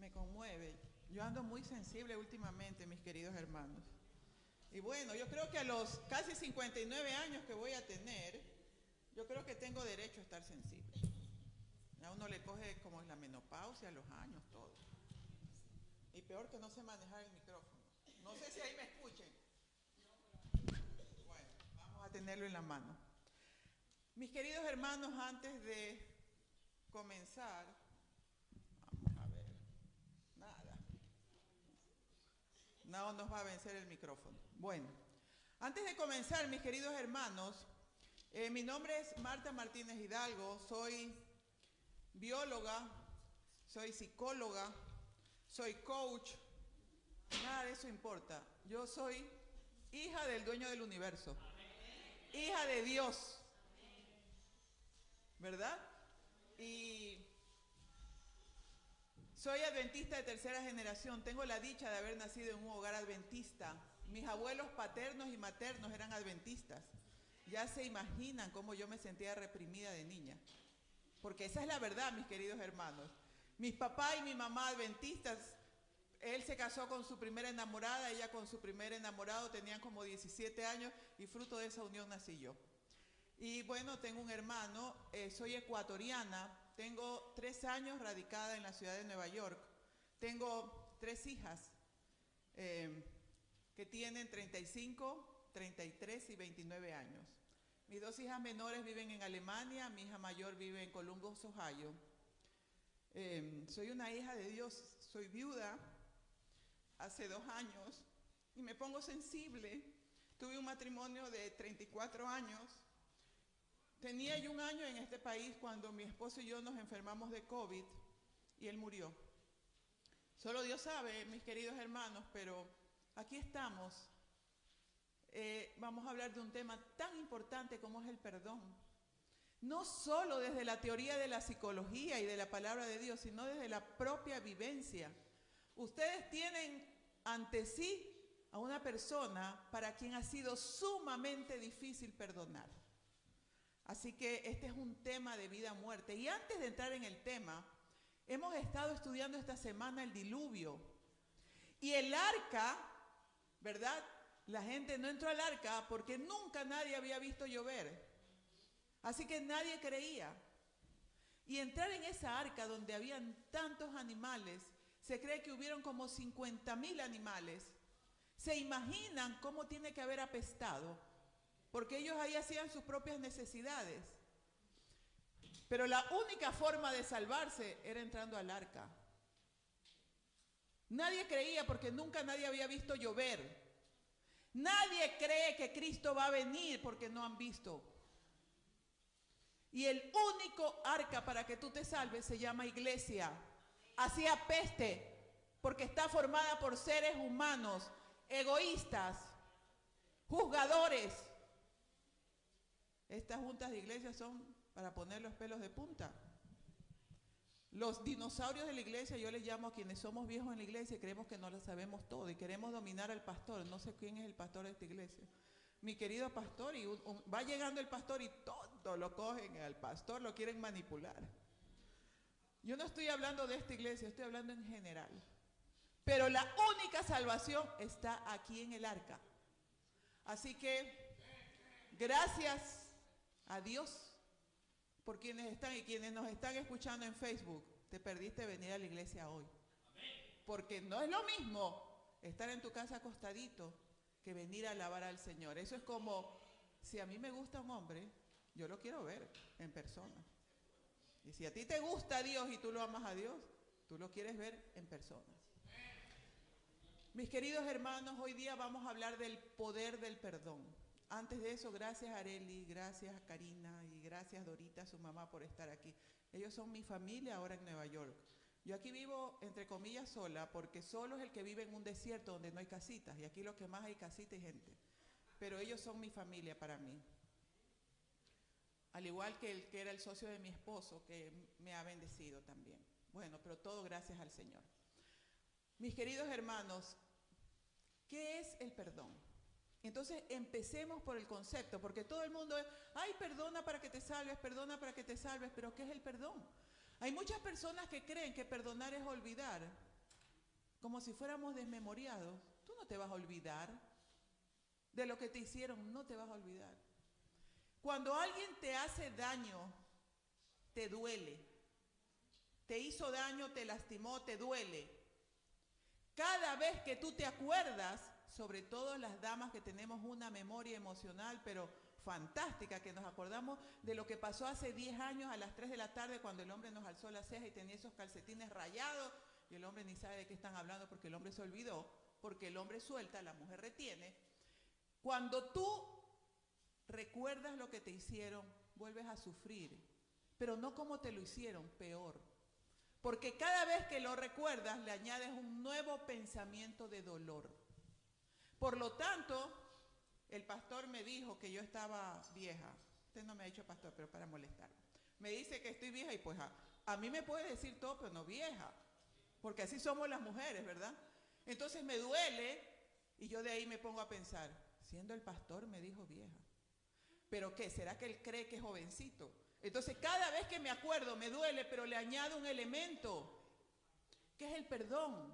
me conmueve. Yo ando muy sensible últimamente, mis queridos hermanos. Y bueno, yo creo que a los casi 59 años que voy a tener, yo creo que tengo derecho a estar sensible. A uno le coge como la menopausia, los años, todo. Y peor que no sé manejar el micrófono. No sé si ahí me escuchen. Bueno, vamos a tenerlo en la mano. Mis queridos hermanos, antes de comenzar, vamos a ver, nada. No nos va a vencer el micrófono. Bueno, antes de comenzar, mis queridos hermanos, mi nombre es Marta Martínez Hidalgo, soy bióloga, soy psicóloga, soy coach, nada de eso importa. Yo soy hija del dueño del universo, hija de Dios, ¿verdad? Y soy adventista de tercera generación, tengo la dicha de haber nacido en un hogar adventista. Mis abuelos paternos y maternos eran adventistas. Ya se imaginan cómo yo me sentía reprimida de niña. Porque esa es la verdad, mis queridos hermanos. Mis papá y mi mamá adventistas, él se casó con su primera enamorada, ella con su primer enamorado, tenían como 17 años y fruto de esa unión nací yo. Y bueno, tengo un hermano, soy ecuatoriana, tengo 3 años radicada en la ciudad de Nueva York. Tengo 3 hijas que tienen 35, 33 y 29 años. Mis 2 hijas menores viven en Alemania, mi hija mayor vive en Columbus, Ohio. Soy una hija de Dios, soy viuda hace 2 años y me pongo sensible. Tuve un matrimonio de 34 años. Tenía yo 1 año en este país cuando mi esposo y yo nos enfermamos de COVID y él murió. Solo Dios sabe, mis queridos hermanos, pero aquí estamos. Vamos a hablar de un tema tan importante como es el perdón. No solo desde la teoría de la psicología y de la palabra de Dios, sino desde la propia vivencia. Ustedes tienen ante sí a una persona para quien ha sido sumamente difícil perdonar. Así que este es un tema de vida o muerte. Y antes de entrar en el tema, hemos estado estudiando esta semana el diluvio. Y el arca, ¿verdad? La gente no entró al arca porque nunca nadie había visto llover. Así que nadie creía. Y entrar en esa arca donde habían tantos animales, se cree que hubieron como 50,000 animales. ¿Se imaginan cómo tiene que haber apestado? Porque ellos ahí hacían sus propias necesidades. Pero la única forma de salvarse era entrando al arca. Nadie creía porque nunca nadie había visto llover. Nadie cree que Cristo va a venir porque no han visto. Y el único arca para que tú te salves se llama iglesia. Así apeste, porque está formada por seres humanos, egoístas, juzgadores. Estas juntas de iglesia son para poner los pelos de punta. Los dinosaurios de la iglesia, yo les llamo a quienes somos viejos en la iglesia y creemos que no lo sabemos todo y queremos dominar al pastor. No sé quién es el pastor de esta iglesia. Mi querido pastor, y va llegando el pastor y todo lo cogen al pastor, lo quieren manipular. Yo no estoy hablando de esta iglesia, estoy hablando en general. Pero la única salvación está aquí en el arca. Así que, gracias a Dios por quienes están y quienes nos están escuchando en Facebook. Te perdiste venir a la iglesia hoy. Porque no es lo mismo estar en tu casa acostadito que venir a alabar al Señor. Eso es como, si a mí me gusta un hombre, yo lo quiero ver en persona. Y si a ti te gusta Dios y tú lo amas a Dios, tú lo quieres ver en persona. Mis queridos hermanos, hoy día vamos a hablar del poder del perdón. Antes de eso, gracias a Areli, gracias a Karina y gracias Dorita, su mamá, por estar aquí. Ellos son mi familia ahora en Nueva York. Yo aquí vivo, entre comillas, sola, porque solo es el que vive en un desierto donde no hay casitas. Y aquí lo que más hay casitas y gente. Pero ellos son mi familia para mí. Al igual que el que era el socio de mi esposo, que me ha bendecido también. Bueno, pero todo gracias al Señor. Mis queridos hermanos, ¿qué es el perdón? Entonces empecemos por el concepto, porque todo el mundo es, ay, perdona para que te salves, perdona para que te salves, pero ¿qué es el perdón? Hay muchas personas que creen que perdonar es olvidar, como si fuéramos desmemoriados. Tú no te vas a olvidar de lo que te hicieron, no te vas a olvidar. Cuando alguien te hace daño, te duele. Te hizo daño, te lastimó, te duele. Cada vez que tú te acuerdas, sobre todo las damas que tenemos una memoria emocional, pero fantástica, que nos acordamos de lo que pasó hace 10 años a las 3 de la tarde cuando el hombre nos alzó la ceja y tenía esos calcetines rayados y el hombre ni sabe de qué están hablando porque el hombre se olvidó, porque el hombre suelta, la mujer retiene. Cuando tú recuerdas lo que te hicieron, vuelves a sufrir, pero no como te lo hicieron, peor. Porque cada vez que lo recuerdas le añades un nuevo pensamiento de dolor. Por lo tanto, el pastor me dijo que yo estaba vieja. Usted no me ha dicho pastor, pero para molestar. Me dice que estoy vieja y pues a mí me puede decir todo, pero no vieja. Porque así somos las mujeres, ¿verdad? Entonces me duele y yo de ahí me pongo a pensar, siendo el pastor me dijo vieja. ¿Pero qué? ¿Será que él cree que es jovencito? Entonces cada vez que me acuerdo me duele, pero le añado un elemento, que es el perdón.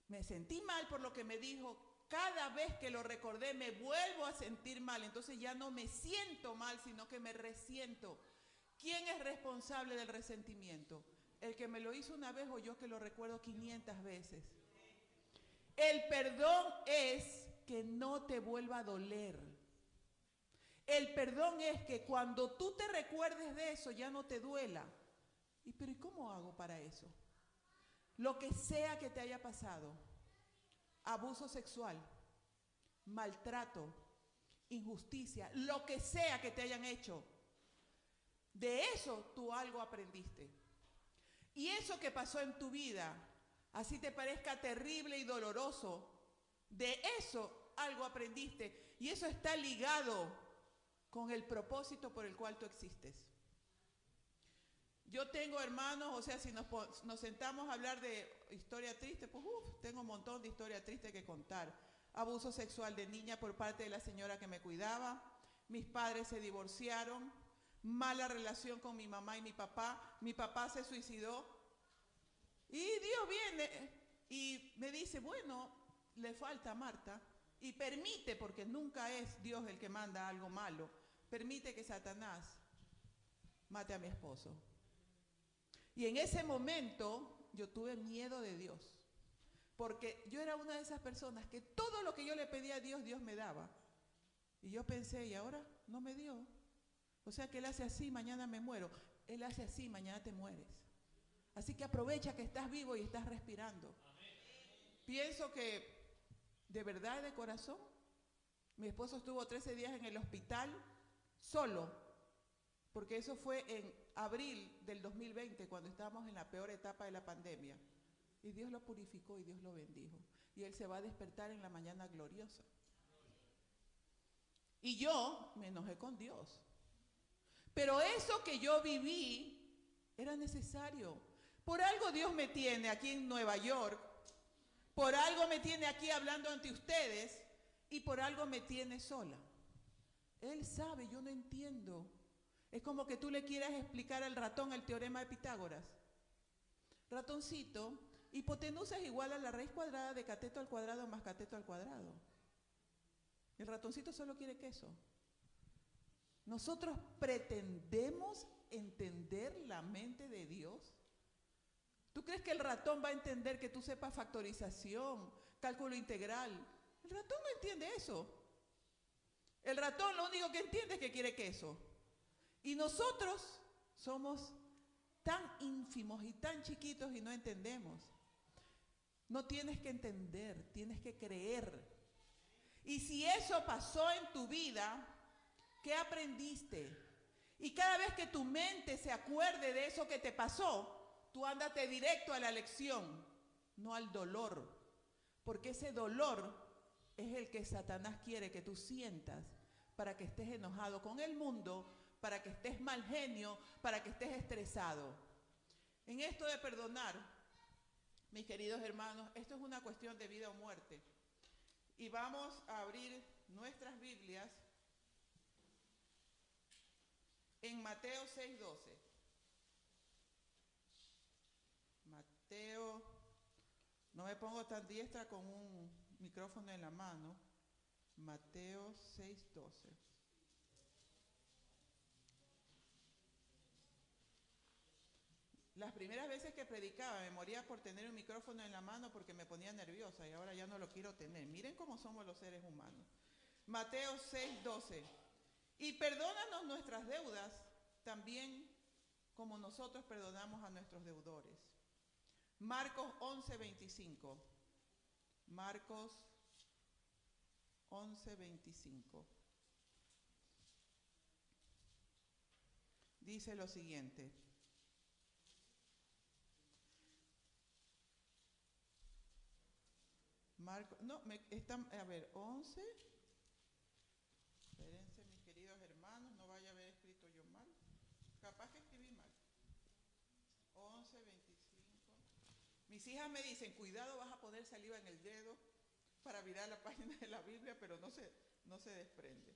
Me sentí mal por lo que me dijo, cada vez que lo recordé me vuelvo a sentir mal, entonces ya no me siento mal, sino que me resiento. ¿Quién es responsable del resentimiento? ¿El que me lo hizo una vez o yo que lo recuerdo 500 veces? El perdón es que no te vuelva a doler. El perdón es que cuando tú te recuerdes de eso ya no te duela. Pero ¿y cómo hago para eso? Lo que sea que te haya pasado, abuso sexual, maltrato, injusticia, lo que sea que te hayan hecho, de eso tú algo aprendiste. Y eso que pasó en tu vida, así te parezca terrible y doloroso, de eso algo aprendiste. Y eso está ligado con el propósito por el cual tú existes. Yo tengo hermanos, o sea, si nos sentamos a hablar de historia triste, pues tengo un montón de historia triste que contar. Abuso sexual de niña por parte de la señora que me cuidaba, mis padres se divorciaron, mala relación con mi mamá y mi papá se suicidó. Y Dios viene y me dice, bueno, le falta a Marta, y permite, porque nunca es Dios el que manda algo malo, permite que Satanás mate a mi esposo. Y en ese momento yo tuve miedo de Dios, porque yo era una de esas personas que todo lo que yo le pedía a Dios, Dios me daba. Y yo pensé, ¿y ahora no me dio? O sea que Él hace así, mañana me muero. Él hace así, mañana te mueres. Así que aprovecha que estás vivo y estás respirando. Pienso que, de verdad, de corazón, mi esposo estuvo 13 días en el hospital solo, porque eso fue en abril del 2020, cuando estábamos en la peor etapa de la pandemia. Y Dios lo purificó y Dios lo bendijo. Y Él se va a despertar en la mañana gloriosa. Y yo me enojé con Dios. Pero eso que yo viví era necesario. Por algo Dios me tiene aquí en Nueva York. Por algo me tiene aquí hablando ante ustedes. Y por algo me tiene sola. Él sabe, yo no entiendo. Es como que tú le quieras explicar al ratón el teorema de Pitágoras. Ratoncito, hipotenusa es igual a la raíz cuadrada de cateto al cuadrado más cateto al cuadrado. El ratoncito solo quiere queso. Nosotros pretendemos entender la mente de Dios. ¿Tú crees que el ratón va a entender que tú sepas factorización, cálculo integral? El ratón no entiende eso. El ratón lo único que entiende es que quiere queso. Y nosotros somos tan ínfimos y tan chiquitos y no entendemos. No tienes que entender, tienes que creer. Y si eso pasó en tu vida, ¿qué aprendiste? Y cada vez que tu mente se acuerde de eso que te pasó, tú ándate directo a la lección, no al dolor. Porque ese dolor es el que Satanás quiere que tú sientas para que estés enojado con el mundo, para que estés mal genio, para que estés estresado. En esto de perdonar, mis queridos hermanos, esto es una cuestión de vida o muerte. Y vamos a abrir nuestras Biblias en Mateo 6:12. Mateo me pongo tan diestra con un micrófono en la mano. Mateo 6:12. Las primeras veces que predicaba me moría por tener un micrófono en la mano porque me ponía nerviosa y ahora ya no lo quiero tener. Miren cómo somos los seres humanos. Mateo 6:12. Y perdónanos nuestras deudas también como nosotros perdonamos a nuestros deudores. Marcos 11:25. Marcos 11:25. Dice lo siguiente. Marcos, no, a ver, 11. Espérense, mis queridos hermanos, no vaya a haber escrito yo mal. Capaz que escribí mal. 11:25. Mis hijas me dicen, cuidado, vas a poner saliva en el dedo para virar la página de la Biblia, pero no se desprende.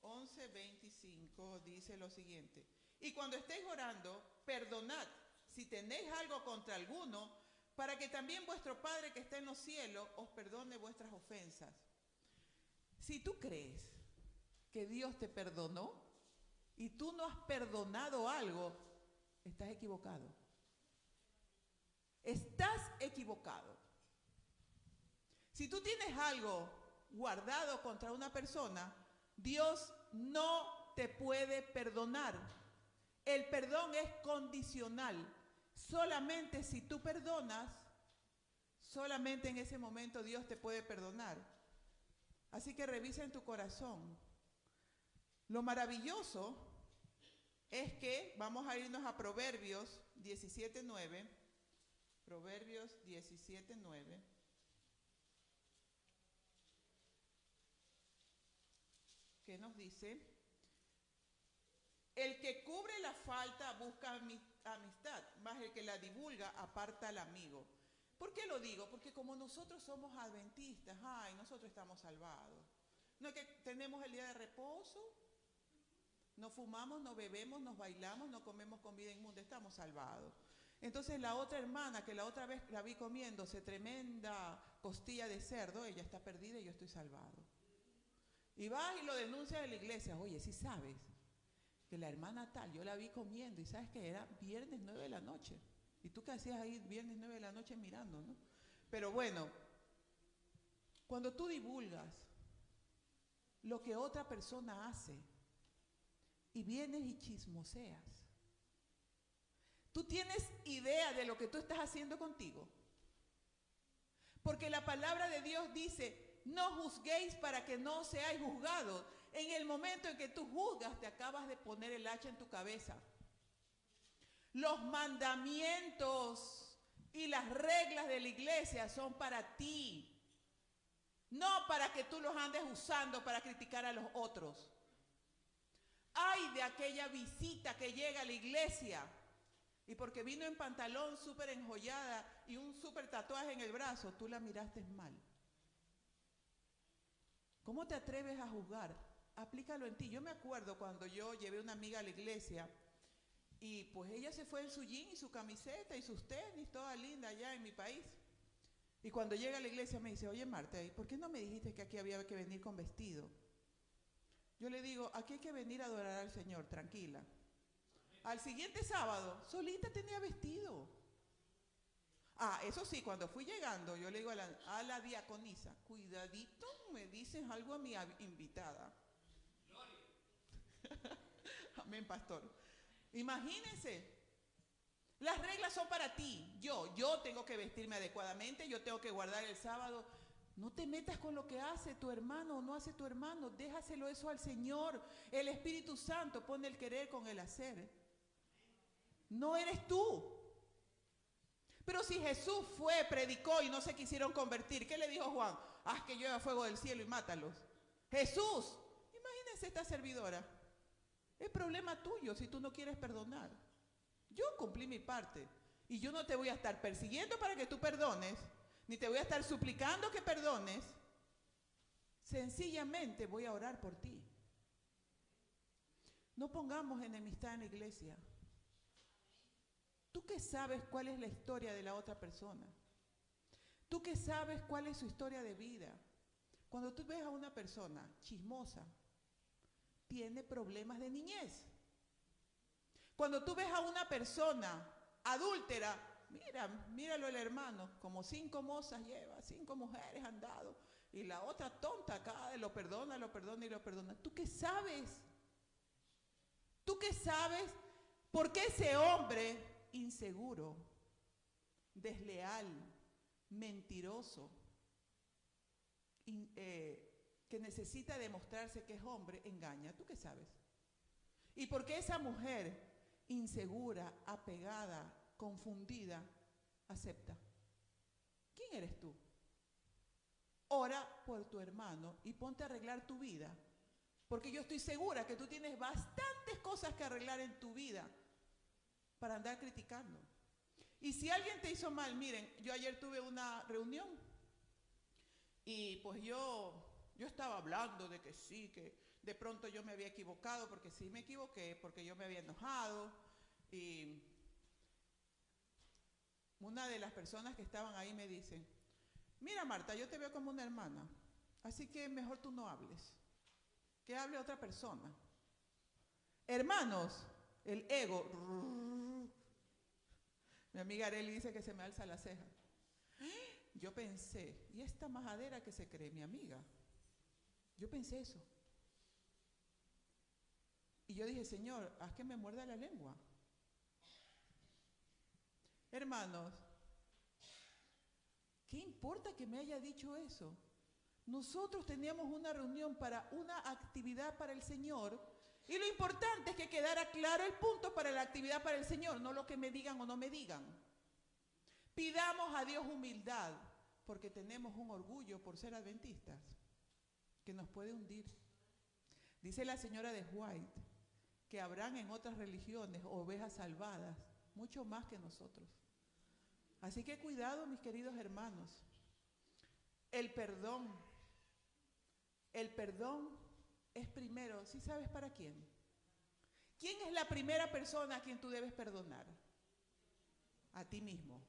11:25 dice lo siguiente. Y cuando estéis orando, perdonad si tenéis algo contra alguno, para que también vuestro Padre que está en los cielos os perdone vuestras ofensas. Si tú crees que Dios te perdonó y tú no has perdonado algo, estás equivocado. Estás equivocado. Si tú tienes algo guardado contra una persona, Dios no te puede perdonar. El perdón es condicional. Solamente si tú perdonas, solamente en ese momento Dios te puede perdonar. Así que revisa en tu corazón. Lo maravilloso es que vamos a irnos a Proverbios 17:9. Proverbios 17:9. Que nos dice: el que cubre la falta busca amistad, mas el que la divulga aparta al amigo. ¿Por qué lo digo? Porque como nosotros somos adventistas, nosotros estamos salvados. No es que tenemos el día de reposo, no fumamos, no bebemos, nos bailamos, no comemos comida inmunda, estamos salvados. Entonces la otra hermana, que la otra vez la vi comiéndose tremenda costilla de cerdo, ella está perdida y yo estoy salvado. Y vas y lo denuncias en la iglesia. Oye, ¿sí sabes que la hermana tal, yo la vi comiendo y sabes que era viernes 9 de la noche? ¿Y tú qué hacías ahí viernes 9 de la noche mirando, no? Pero bueno, cuando tú divulgas lo que otra persona hace y vienes y chismoseas, ¿tú tienes idea de lo que tú estás haciendo contigo? Porque la palabra de Dios dice, no juzguéis para que no seáis juzgados. En el momento en que tú juzgas, te acabas de poner el hacha en tu cabeza. Los mandamientos y las reglas de la iglesia son para ti. No para que tú los andes usando para criticar a los otros. Ay de aquella visita que llega a la iglesia y porque vino en pantalón súper enjollada y un súper tatuaje en el brazo, tú la miraste mal. ¿Cómo te atreves a juzgar? Aplícalo en ti. Yo me acuerdo cuando yo llevé a una amiga a la iglesia y pues ella se fue en su jean y su camiseta y sus tenis, toda linda allá en mi país. Y cuando llega a la iglesia me dice, oye Marta, ¿y por qué no me dijiste que aquí había que venir con vestido? Yo le digo, aquí hay que venir a adorar al Señor, tranquila. Al siguiente sábado, solita tenía vestido. Eso sí, cuando fui llegando, yo le digo a la diaconisa, cuidadito, me dices algo a mi invitada. Amén, pastor. Imagínense, las reglas son para ti. Yo tengo que vestirme adecuadamente, yo tengo que guardar el sábado. No te metas con lo que hace tu hermano o no hace tu hermano, déjaselo eso al Señor. El Espíritu Santo pone el querer con el hacer. No eres tú. Pero si Jesús fue, predicó y no se quisieron convertir, ¿qué le dijo Juan? Haz que llueva fuego del cielo y mátalos. Jesús, imagínense esta servidora. Es problema tuyo si tú no quieres perdonar. Yo cumplí mi parte y yo no te voy a estar persiguiendo para que tú perdones, ni te voy a estar suplicando que perdones. Sencillamente voy a orar por ti. No pongamos enemistad en la iglesia. ¿Tú qué sabes cuál es la historia de la otra persona? Tú que sabes cuál es su historia de vida. Cuando tú ves a una persona chismosa, tiene problemas de niñez. Cuando tú ves a una persona adúltera, míralo el hermano, como 5 mozas lleva, 5 mujeres han dado, y la otra tonta acá lo perdona y lo perdona. ¿Tú qué sabes? ¿Tú qué sabes por qué ese hombre inseguro, desleal, mentiroso, que necesita demostrarse que es hombre, engaña? ¿Tú qué sabes? ¿Y por qué esa mujer insegura, apegada, confundida, acepta? ¿Quién eres tú? Ora por tu hermano y ponte a arreglar tu vida, porque yo estoy segura que tú tienes bastantes cosas que arreglar en tu vida para andar criticando. Y si alguien te hizo mal, miren, yo ayer tuve una reunión y pues yo estaba hablando de que sí, que de pronto yo me había equivocado, porque sí me equivoqué, porque yo me había enojado, y una de las personas que estaban ahí me dice: mira, Marta, yo te veo como una hermana, así que mejor tú no hables, que hable otra persona. Hermanos, el ego. Mi amiga Arely dice que se me alza la ceja. Yo pensé, ¿y esta majadera que se cree mi amiga? Yo pensé eso. Y yo dije: Señor, haz que me muerda la lengua. Hermanos, ¿qué importa que me haya dicho eso? Nosotros teníamos una reunión para una actividad para el Señor, y lo importante es que quedara claro el punto para la actividad para el Señor, no lo que me digan o no me digan. Pidamos a Dios humildad, porque tenemos un orgullo por ser adventistas que nos puede hundir. Dice la señora de White que habrán en otras religiones ovejas salvadas, mucho más que nosotros. Así que cuidado, mis queridos hermanos. El perdón es primero, ¿sí sabes para quién? ¿Quién es la primera persona a quien tú debes perdonar? A ti mismo.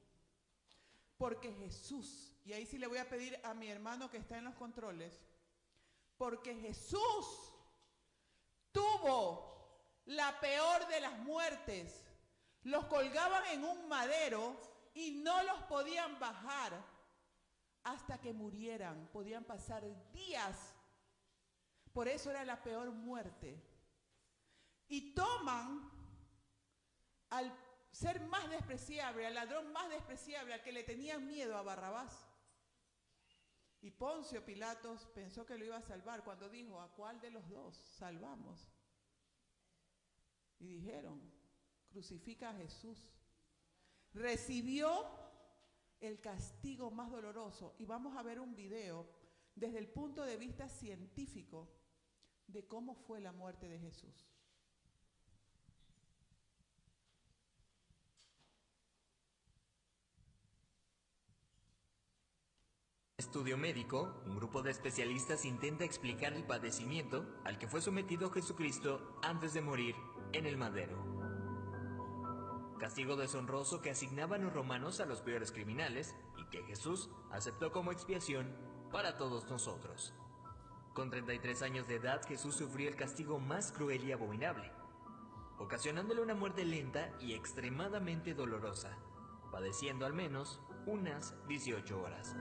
Porque Jesús, y ahí sí le voy a pedir a mi hermano que está en los controles, porque Jesús tuvo la peor de las muertes. Los colgaban en un madero y no los podían bajar hasta que murieran. Podían pasar días. Por eso era la peor muerte. Y toman al ser más despreciable, al ladrón más despreciable, al que le tenían miedo, a Barrabás. Y Poncio Pilatos pensó que lo iba a salvar cuando dijo: ¿a cuál de los dos salvamos? Y dijeron: crucifica a Jesús. Recibió el castigo más doloroso. Y vamos a ver un video desde el punto de vista científico de cómo fue la muerte de Jesús. Estudio médico, un grupo de especialistas intenta explicar el padecimiento al que fue sometido Jesucristo antes de morir en el madero. Castigo deshonroso que asignaban los romanos a los peores criminales y que Jesús aceptó como expiación para todos nosotros. Con 33 años de edad, Jesús sufrió el castigo más cruel y abominable, ocasionándole una muerte lenta y extremadamente dolorosa, padeciendo al menos unas 18 horas.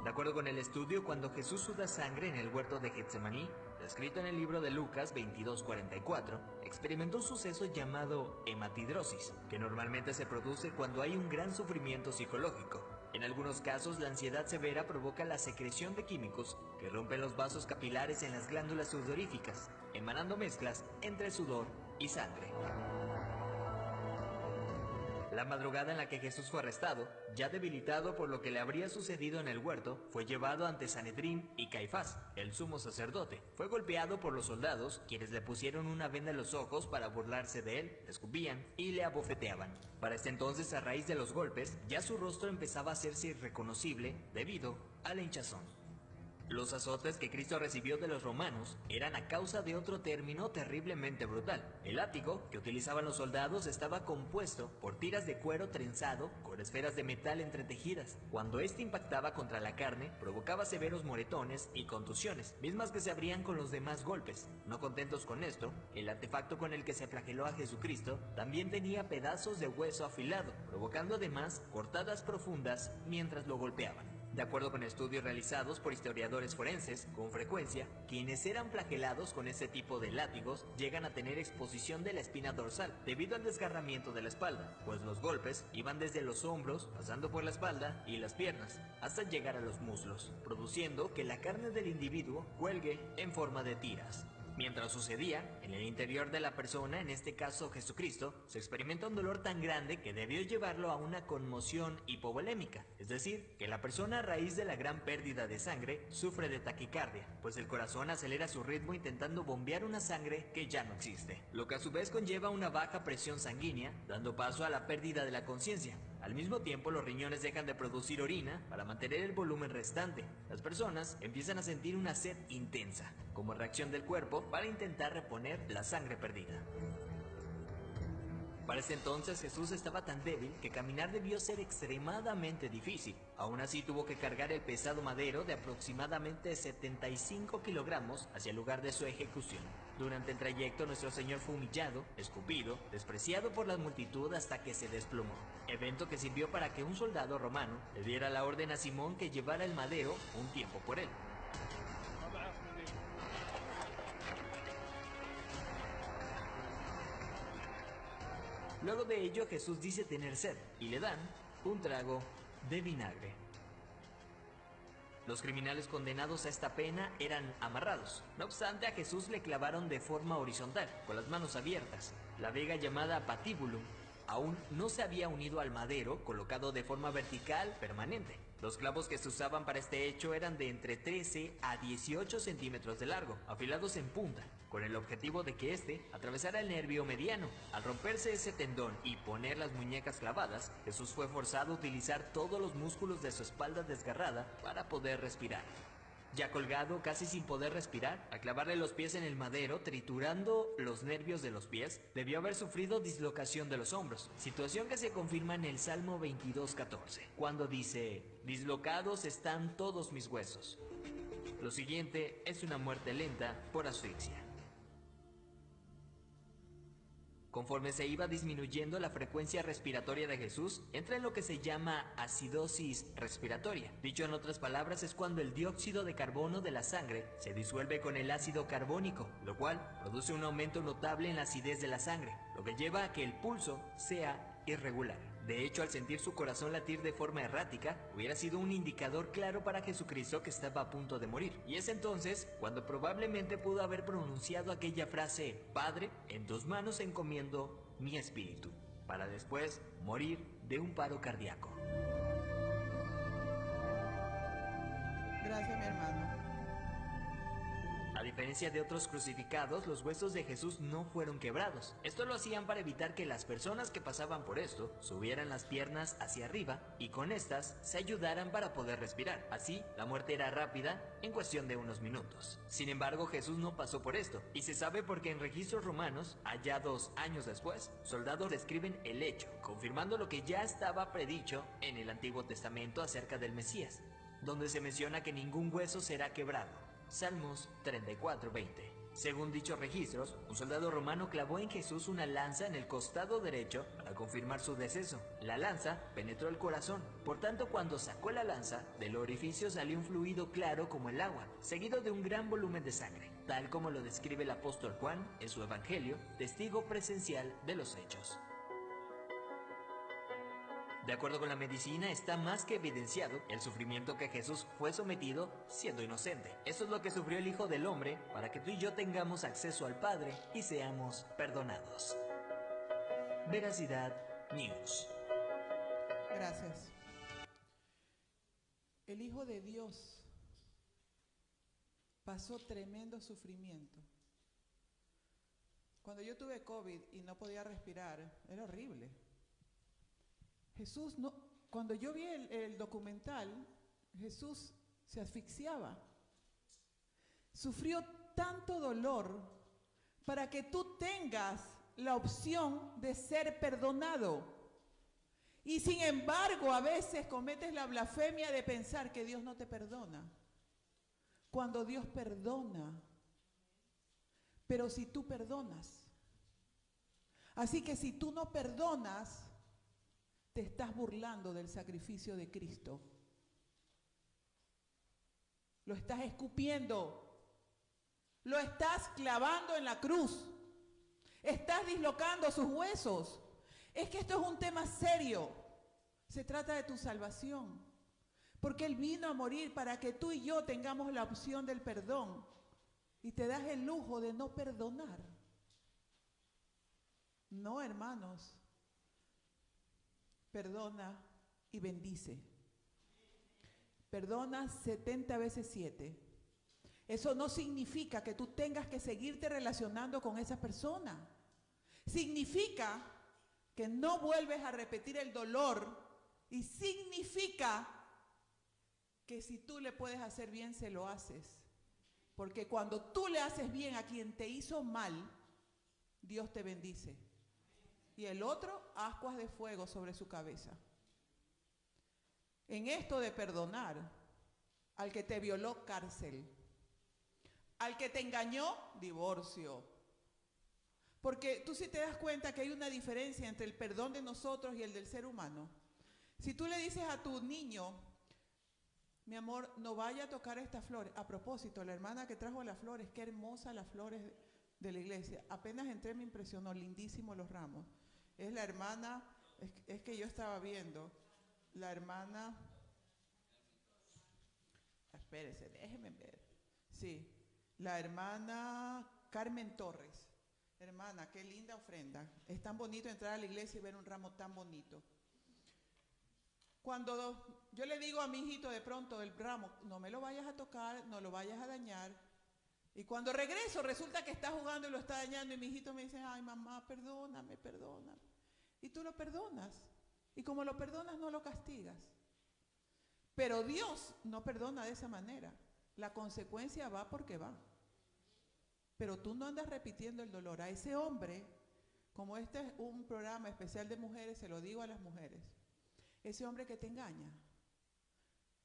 De acuerdo con el estudio, cuando Jesús suda sangre en el huerto de Getsemaní, descrito en el libro de Lucas 22:44, experimentó un suceso llamado hematidrosis, que normalmente se produce cuando hay un gran sufrimiento psicológico. En algunos casos, la ansiedad severa provoca la secreción de químicos que rompen los vasos capilares en las glándulas sudoríficas, emanando mezclas entre sudor y sangre. La madrugada en la que Jesús fue arrestado, ya debilitado por lo que le habría sucedido en el huerto, fue llevado ante Sanedrín y Caifás, el sumo sacerdote. Fue golpeado por los soldados, quienes le pusieron una venda en los ojos para burlarse de él, le escupían y le abofeteaban. Para este entonces, a raíz de los golpes, ya su rostro empezaba a hacerse irreconocible debido a la hinchazón. Los azotes que Cristo recibió de los romanos eran a causa de otro término terriblemente brutal. El látigo que utilizaban los soldados estaba compuesto por tiras de cuero trenzado con esferas de metal entretejidas. Cuando este impactaba contra la carne, provocaba severos moretones y contusiones, mismas que se abrían con los demás golpes. No contentos con esto, el artefacto con el que se flageló a Jesucristo también tenía pedazos de hueso afilado, provocando además cortadas profundas mientras lo golpeaban. De acuerdo con estudios realizados por historiadores forenses, con frecuencia, quienes eran flagelados con este tipo de látigos llegan a tener exposición de la espina dorsal debido al desgarramiento de la espalda, pues los golpes iban desde los hombros, pasando por la espalda y las piernas, hasta llegar a los muslos, produciendo que la carne del individuo cuelgue en forma de tiras. Mientras sucedía, en el interior de la persona, en este caso Jesucristo, se experimenta un dolor tan grande que debió llevarlo a una conmoción hipovolémica, es decir, que la persona a raíz de la gran pérdida de sangre sufre de taquicardia, pues el corazón acelera su ritmo intentando bombear una sangre que ya no existe, lo que a su vez conlleva una baja presión sanguínea, dando paso a la pérdida de la conciencia. Al mismo tiempo, los riñones dejan de producir orina para mantener el volumen restante. Las personas empiezan a sentir una sed intensa, como reacción del cuerpo para intentar reponer la sangre perdida. Para ese entonces Jesús estaba tan débil que caminar debió ser extremadamente difícil. Aún así tuvo que cargar el pesado madero de aproximadamente 75 kilogramos hacia el lugar de su ejecución. Durante el trayecto nuestro Señor fue humillado, escupido, despreciado por la multitud hasta que se desplomó. Evento que sirvió para que un soldado romano le diera la orden a Simón que llevara el madero un tiempo por él. Luego de ello Jesús dice tener sed y le dan un trago de vinagre. Los criminales condenados a esta pena eran amarrados. No obstante, a Jesús le clavaron de forma horizontal, con las manos abiertas. La vega llamada patíbulum aún no se había unido al madero, colocado de forma vertical permanente. Los clavos que se usaban para este hecho eran de entre 13 a 18 centímetros de largo, afilados en punta, con el objetivo de que éste atravesara el nervio mediano. Al romperse ese tendón y poner las muñecas clavadas, Jesús fue forzado a utilizar todos los músculos de su espalda desgarrada para poder respirar. Ya colgado, casi sin poder respirar, al clavarle los pies en el madero, triturando los nervios de los pies, debió haber sufrido dislocación de los hombros, situación que se confirma en el Salmo 22:14, cuando dice: dislocados están todos mis huesos. Lo siguiente es una muerte lenta por asfixia. Conforme se iba disminuyendo la frecuencia respiratoria de Jesús, entra en lo que se llama acidosis respiratoria. Dicho en otras palabras, es cuando el dióxido de carbono de la sangre se disuelve con el ácido carbónico, lo cual produce un aumento notable en la acidez de la sangre, lo que lleva a que el pulso sea irregular. De hecho, al sentir su corazón latir de forma errática, hubiera sido un indicador claro para Jesucristo que estaba a punto de morir. Y es entonces cuando probablemente pudo haber pronunciado aquella frase: Padre, en tus manos encomiendo mi espíritu, para después morir de un paro cardíaco. Gracias, mi hermano. A diferencia de otros crucificados, los huesos de Jesús no fueron quebrados. Esto lo hacían para evitar que las personas que pasaban por esto subieran las piernas hacia arriba y con estas se ayudaran para poder respirar. Así, la muerte era rápida en cuestión de unos minutos. Sin embargo, Jesús no pasó por esto, y se sabe porque en registros romanos, hallados años después, soldados describen el hecho, confirmando lo que ya estaba predicho en el Antiguo Testamento acerca del Mesías, donde se menciona que ningún hueso será quebrado. Salmos 34:20. Según dichos registros, un soldado romano clavó en Jesús una lanza en el costado derecho para confirmar su deceso. La lanza penetró el corazón, por tanto cuando sacó la lanza, del orificio salió un fluido claro como el agua, seguido de un gran volumen de sangre, tal como lo describe el apóstol Juan en su Evangelio, testigo presencial de los hechos. De acuerdo con la medicina, está más que evidenciado el sufrimiento que Jesús fue sometido siendo inocente. Eso es lo que sufrió el Hijo del Hombre para que tú y yo tengamos acceso al Padre y seamos perdonados. Veracidad News. Gracias. El Hijo de Dios pasó tremendo sufrimiento. Cuando yo tuve COVID y no podía respirar, era horrible. Jesús no, cuando yo vi el documental, Jesús se asfixiaba. sufrió tanto dolor para que tú tengas la opción de ser perdonado. Y sin embargo, a veces cometes la blasfemia de pensar que Dios no te perdona, cuando Dios perdona. Pero si tú perdonas. Así que si tú no perdonas, te estás burlando del sacrificio de Cristo. Lo estás escupiendo. Lo estás clavando en la cruz. Estás dislocando sus huesos. Es que esto es un tema serio. Se trata de tu salvación. Porque Él vino a morir para que tú y yo tengamos la opción del perdón. Y te das el lujo de no perdonar. No, hermanos. Perdona y bendice. Perdona 70 veces 7. Eso no significa que tú tengas que seguirte relacionando con esa persona. Significa que no vuelves a repetir el dolor y significa que si tú le puedes hacer bien, se lo haces. Porque cuando tú le haces bien a quien te hizo mal, Dios te bendice. Y el otro, ascuas de fuego sobre su cabeza. En esto de perdonar, al que te violó, cárcel. Al que te engañó, divorcio. Porque tú sí te das cuenta que hay una diferencia entre el perdón de nosotros y el del ser humano. Si tú le dices a tu niño, mi amor, no vaya a tocar estas flores. A propósito, la hermana que trajo las flores, qué hermosas las flores de la iglesia. Apenas entré me impresionó, lindísimos los ramos. Es la hermana, es que yo estaba viendo, la hermana, espérese, déjeme ver. Sí, la hermana Carmen Torres. Hermana, qué linda ofrenda. Es tan bonito entrar a la iglesia y ver un ramo tan bonito. Cuando yo le digo a mi hijito de pronto el ramo, no me lo vayas a tocar, no lo vayas a dañar. Y cuando regreso resulta que está jugando y lo está dañando y mi hijito me dice, ay mamá, perdóname, perdóname. Y tú lo perdonas. Y como lo perdonas no lo castigas. Pero Dios no perdona de esa manera. La consecuencia va porque va. Pero tú no andas repitiendo el dolor. A ese hombre, como este es un programa especial de mujeres, se lo digo a las mujeres. Ese hombre que te engaña,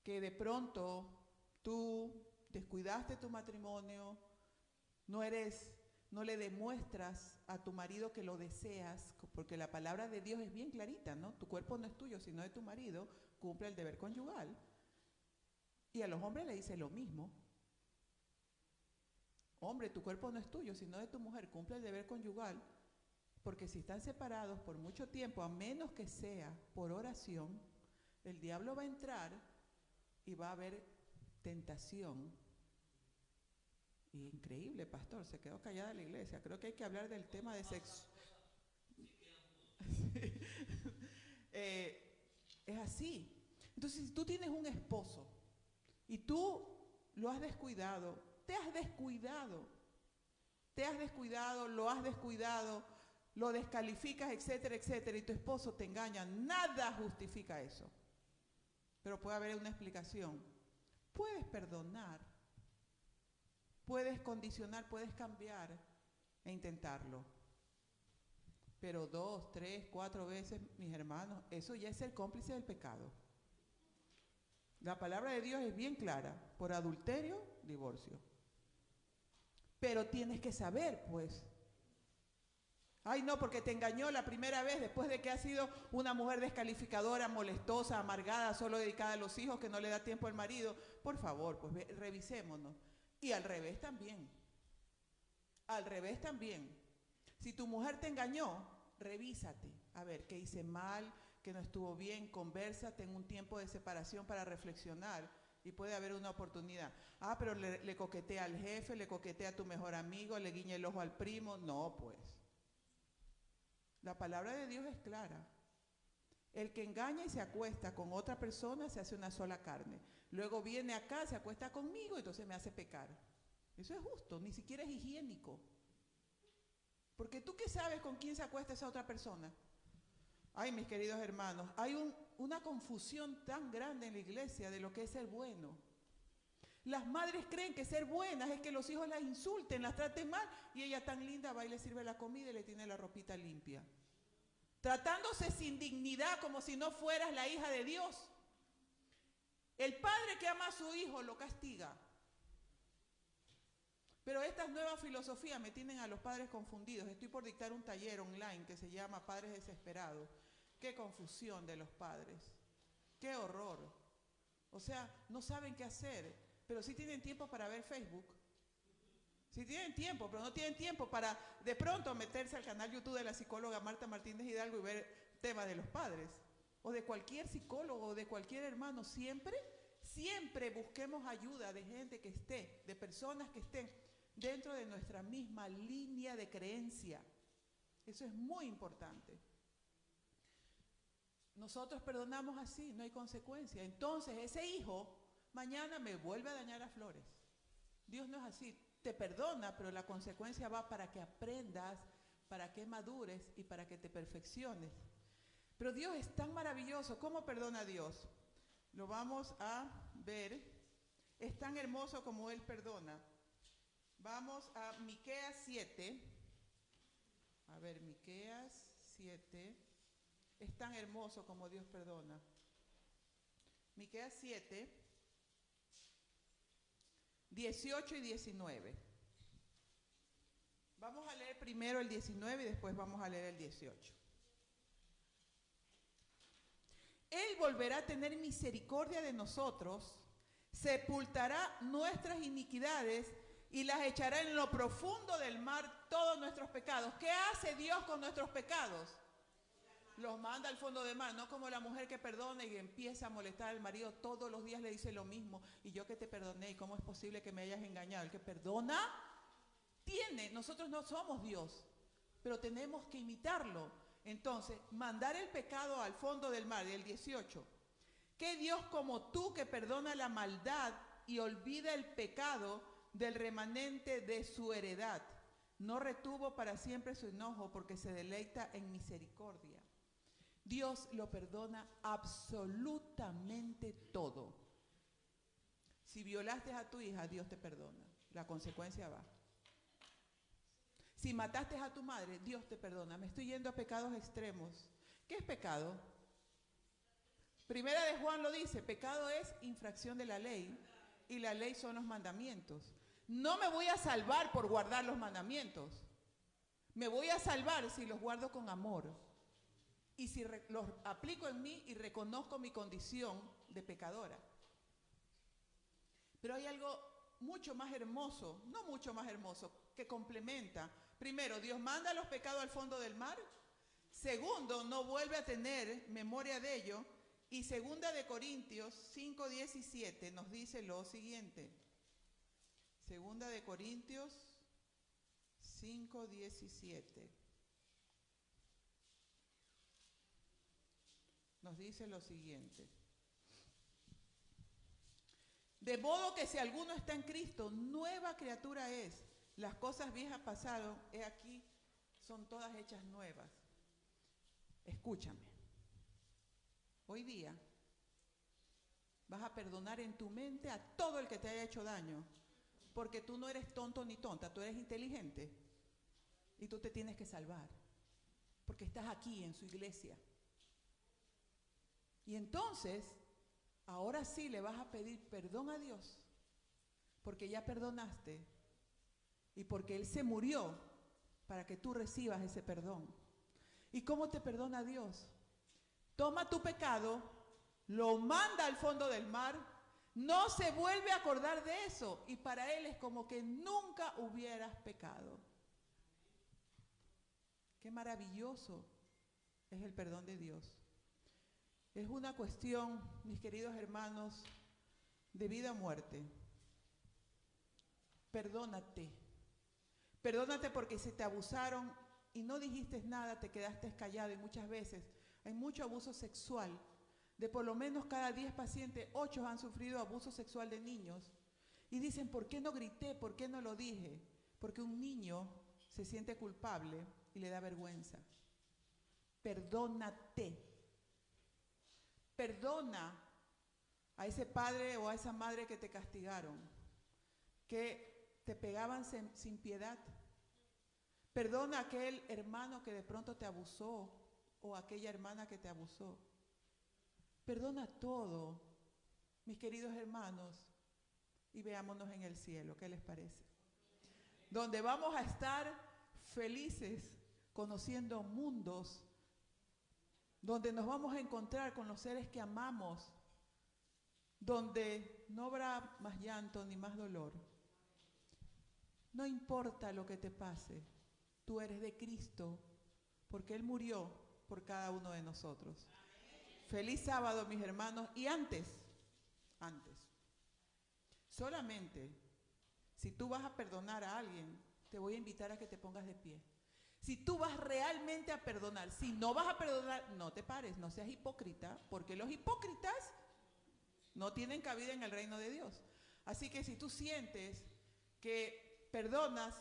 que de pronto tú descuidaste tu matrimonio, no le demuestras a tu marido que lo deseas, porque la palabra de Dios es bien clarita, ¿no? Tu cuerpo no es tuyo, sino de tu marido, cumple el deber conyugal. Y a los hombres le dice lo mismo. Hombre, tu cuerpo no es tuyo, sino de tu mujer, cumple el deber conyugal, porque si están separados por mucho tiempo, a menos que sea por oración, el diablo va a entrar y va a haber tentación. Y increíble, pastor, se quedó callada la iglesia. Creo que hay que hablar del tema de sexo. Es así. Entonces, si tú tienes un esposo y tú lo has descuidado, te has descuidado, lo has descuidado, lo descalificas, etcétera, etcétera, y tu esposo te engaña, nada justifica eso. Pero puede haber una explicación. Puedes perdonar, puedes condicionar, puedes cambiar e intentarlo. Pero 2, 3, 4 veces, mis hermanos, eso ya es ser cómplice del pecado. La palabra de Dios es bien clara. Por adulterio, divorcio. Pero tienes que saber, pues. Ay, no, porque te engañó la primera vez después de que has sido una mujer descalificadora, molestosa, amargada, solo dedicada a los hijos, que no le da tiempo al marido. Por favor, pues revisémonos. Y al revés también. Al revés también. Si tu mujer te engañó, revísate. A ver, ¿qué hice mal? ¿Qué no estuvo bien? Conversa, ten un tiempo de separación para reflexionar y puede haber una oportunidad. Ah, pero le coquetea al jefe, le coquetea a tu mejor amigo, le guiña el ojo al primo. No, pues. La palabra de Dios es clara. El que engaña y se acuesta con otra persona se hace una sola carne. Luego viene acá, se acuesta conmigo, entonces me hace pecar. Eso es justo, ni siquiera es higiénico. Porque tú qué sabes con quién se acuesta esa otra persona. Ay, mis queridos hermanos, hay una confusión tan grande en la iglesia de lo que es ser bueno. Las madres creen que ser buenas es que los hijos las insulten, las traten mal, y ella tan linda va y le sirve la comida y le tiene la ropita limpia. Tratándose sin dignidad como si no fueras la hija de Dios. El padre que ama a su hijo lo castiga. Pero estas nuevas filosofías me tienen a los padres confundidos. Estoy por dictar un taller online que se llama Padres Desesperados. Qué confusión de los padres. Qué horror. O sea, no saben qué hacer, pero sí tienen tiempo para ver Facebook. Sí tienen tiempo, pero no tienen tiempo para de pronto meterse al canal YouTube de la psicóloga Marta Martínez Hidalgo y ver temas de los padres. O de cualquier psicólogo, o de cualquier hermano. Siempre busquemos ayuda de gente que esté, de personas que estén dentro de nuestra misma línea de creencia. Eso es muy importante. Nosotros perdonamos así, no hay consecuencia. Entonces ese hijo mañana me vuelve a dañar a flores. Dios no es así, te perdona, pero la consecuencia va para que aprendas, para que madures y para que te perfecciones. Pero Dios es tan maravilloso. ¿Cómo perdona a Dios? Lo vamos a ver. Es tan hermoso como Él perdona. Vamos a Miqueas 7. A ver, Miqueas 7. Es tan hermoso como Dios perdona. Miqueas 7, 18 y 19. Vamos a leer primero el 19 y después vamos a leer el 18. Él volverá a tener misericordia de nosotros, sepultará nuestras iniquidades y las echará en lo profundo del mar todos nuestros pecados. ¿Qué hace Dios con nuestros pecados? Los manda al fondo del mar, no como la mujer que perdona y empieza a molestar al marido, todos los días le dice lo mismo, y yo que te perdoné, ¿y cómo es posible que me hayas engañado? El que perdona tiene, nosotros no somos Dios, pero tenemos que imitarlo. Entonces, mandar el pecado al fondo del mar, el 18. ¿Qué Dios como tú que perdona la maldad y olvida el pecado del remanente de su heredad? No retuvo para siempre su enojo porque se deleita en misericordia. Dios lo perdona absolutamente todo. Si violaste a tu hija, Dios te perdona. La consecuencia va. Si mataste a tu madre, Dios te perdona. Me estoy yendo a pecados extremos. ¿Qué es pecado? Primera de Juan lo dice, pecado es infracción de la ley y la ley son los mandamientos. No me voy a salvar por guardar los mandamientos. Me voy a salvar si los guardo con amor. Y si los aplico en mí y reconozco mi condición de pecadora. Pero hay algo mucho más hermoso, no mucho más hermoso, que complementa. Primero, Dios manda los pecados al fondo del mar. Segundo, no vuelve a tener memoria de ello. Y segunda de Corintios 5:17 nos dice lo siguiente. Segunda de Corintios 5:17. Nos dice lo siguiente. De modo que si alguno está en Cristo, nueva criatura es. Las cosas viejas pasaron, he aquí, son todas hechas nuevas. Escúchame. Hoy día vas a perdonar en tu mente a todo el que te haya hecho daño, porque tú no eres tonto ni tonta, tú eres inteligente y tú te tienes que salvar, porque estás aquí en su iglesia. Y entonces, ahora sí le vas a pedir perdón a Dios, porque ya perdonaste y porque Él se murió para que tú recibas ese perdón. ¿Y cómo te perdona Dios? Toma tu pecado, lo manda al fondo del mar, no se vuelve a acordar de eso y para Él es como que nunca hubieras pecado. Qué maravilloso es el perdón de Dios. Es una cuestión, mis queridos hermanos, de vida o muerte. Perdónate. Perdónate porque si te abusaron y no dijiste nada, te quedaste callado y muchas veces hay mucho abuso sexual. De por lo menos cada 10 pacientes, 8 han sufrido abuso sexual de niños. Y dicen, ¿por qué no grité? ¿Por qué no lo dije? Porque un niño se siente culpable y le da vergüenza. Perdónate. Perdona a ese padre o a esa madre que te castigaron, que te pegaban sin piedad. Perdona a aquel hermano que de pronto te abusó o aquella hermana que te abusó. Perdona todo, mis queridos hermanos, y veámonos en el cielo. ¿Qué les parece? Donde vamos a estar felices, conociendo mundos, donde nos vamos a encontrar con los seres que amamos, donde no habrá más llanto ni más dolor. No importa lo que te pase, tú eres de Cristo, porque Él murió por cada uno de nosotros. Feliz sábado, mis hermanos. Y antes, solamente, si tú vas a perdonar a alguien, te voy a invitar a que te pongas de pie. Si tú vas realmente a perdonar, si no vas a perdonar, no te pares, no seas hipócrita, porque los hipócritas no tienen cabida en el reino de Dios. Así que si tú sientes que perdonas,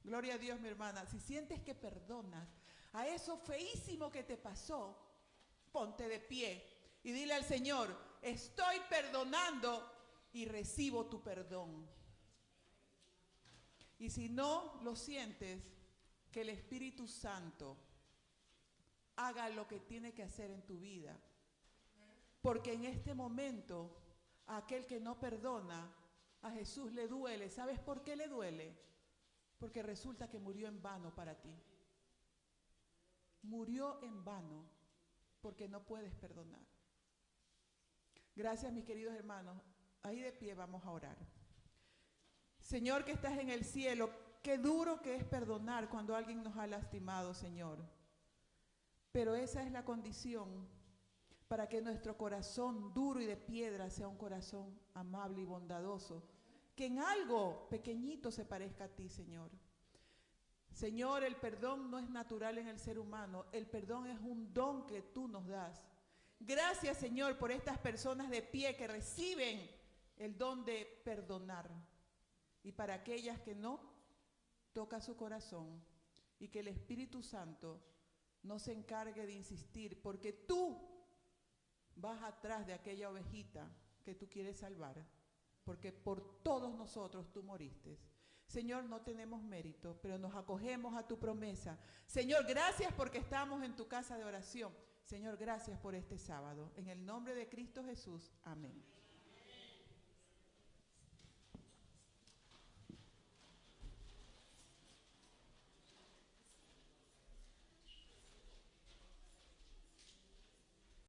gloria a Dios, mi hermana, si sientes que perdonas a eso feísimo que te pasó, ponte de pie y dile al Señor, estoy perdonando y recibo tu perdón. Y si no lo sientes, que el Espíritu Santo haga lo que tiene que hacer en tu vida. Porque en este momento, a aquel que no perdona, a Jesús le duele. ¿Sabes por qué le duele? Porque resulta que murió en vano para ti. Murió en vano porque no puedes perdonar. Gracias, mis queridos hermanos. Ahí de pie vamos a orar. Señor que estás en el cielo, qué duro que es perdonar cuando alguien nos ha lastimado, Señor. Pero esa es la condición para que nuestro corazón duro y de piedra sea un corazón amable y bondadoso, que en algo pequeñito se parezca a ti, Señor. Señor, el perdón no es natural en el ser humano, el perdón es un don que tú nos das. Gracias, Señor, por estas personas de pie que reciben el don de perdonar. Y para aquellas que no, toca su corazón y que el Espíritu Santo no se encargue de insistir, porque tú vas atrás de aquella ovejita que tú quieres salvar, porque por todos nosotros tú moriste. Señor, no tenemos mérito, pero nos acogemos a tu promesa. Señor, gracias porque estamos en tu casa de oración. Señor, gracias por este sábado. En el nombre de Cristo Jesús. Amén.